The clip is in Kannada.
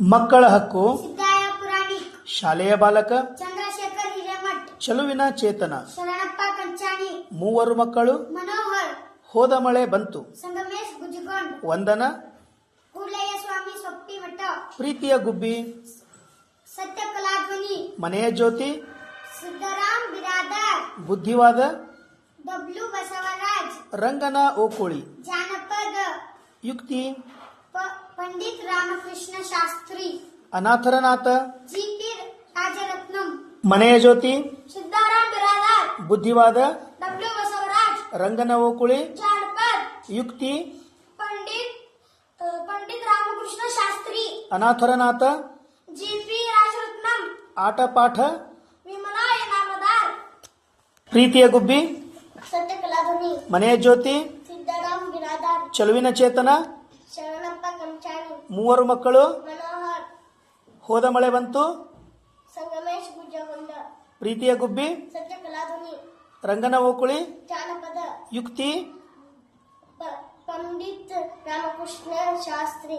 ಮಕ್ಕಳ ಹಕ್ಕು, ಸಿದ್ದಯ್ಯ ಪುರಾಣಿಕ್, ಶಾಲೆಯ ಬಾಲಕ, ಚಂದ್ರಶೇಖರ್ ಹಿರೇಮಠ್, ಚಲುವಿನ ಚೇತನ, ಶರಣಪ್ಪ ಕಂಚಾಣಿ, ಮೂವರು ಮಕ್ಕಳು, ಮನೋಹರ್, ಹೋದ ಮಳೆ ಬಂತು, ಸಂಗಮೇಶ್ ಗುಜಗೊಂಡ್, ವಂದನ, ಕೂಡ್ಲಯ್ಯ ಸ್ವಾಮಿ ಸೊಪ್ಪಿಮಠ, ಪ್ರೀತಿಯ ಗುಬ್ಬಿ, ಸತ್ಯ ಕಲಾಧ್ವನಿ, ಮನೆಯ ಜ್ಯೋತಿ, ಸಿದ್ದರಾಮ್ ಬಿರಾದಾರ್, ಬುದ್ಧಿವಾದ, ಡಬ್ಲ್ಯೂ ಬಸವರಾಜ್, ರಂಗನ ಓಕೋಳಿ, ಜಾನಪದ, ಯುಕ್ತಿ, ಪಂಡಿತ್ ರಾಮಕೃಷ್ಣ ಶಾಸ್ತ್ರಿ, ಅನಾಥರ ನಾಥ, ಜಿಪಿ ರಾಜರತ್ನಂ, ಮನೆಯ ಜ್ಯೋತಿ, ಸಿದ್ದರಾಮ್ ಬಿರಾದಾರ್, ಬುದ್ಧಿವಾದ, ಡಬ್ಲ್ಯೂ ಬಸವರಾಜ್, ರಂಗನ ಓಕುಳಿ, ಜಾನಪದ, ಯುಕ್ತಿ, ಪಂಡಿತ್ ರಾಮಕೃಷ್ಣ ಶಾಸ್ತ್ರಿ, ಅನಾಥರ ನಾಥ, ಜಿಪಿ ರಾಜರತ್ನಂ, ಆಟ ಪಾಠ, ವಿಮಲಾ ಇನಾಮದಾರ್, ಪ್ರೀತಿಯ ಗುಬ್ಬಿ, ಸತ್ಯ ಕಲಾಧ್ವನಿ, ಮನೆಯ ಜ್ಯೋತಿ, ಸಿದ್ದರಾಮ್ ಬಿರಾದಾರ್, ಚಲುವಿನ ಚೇತನ, ಶರಣಪ್ಪ ಕಂಚಾಣಿ, ಮೂವರು ಮಕ್ಕಳು, ಮನೋಹರ್, ಹೋದ ಮಳೆ ಬಂತು, ಸಂಗಮೇಶ್ ಗುಜ್ಜಗೊಂಡ, ಪ್ರೀತಿಯ ಗುಬ್ಬಿ, ಸತ್ಯ ಕಲಾಧ್ವನಿ, ರಂಗನ ಓಕುಳಿ, ಜಾನಪದ, ಯುಕ್ತಿ, ಪಂಡಿತ್ ರಾಮಕೃಷ್ಣ ಶಾಸ್ತ್ರಿ.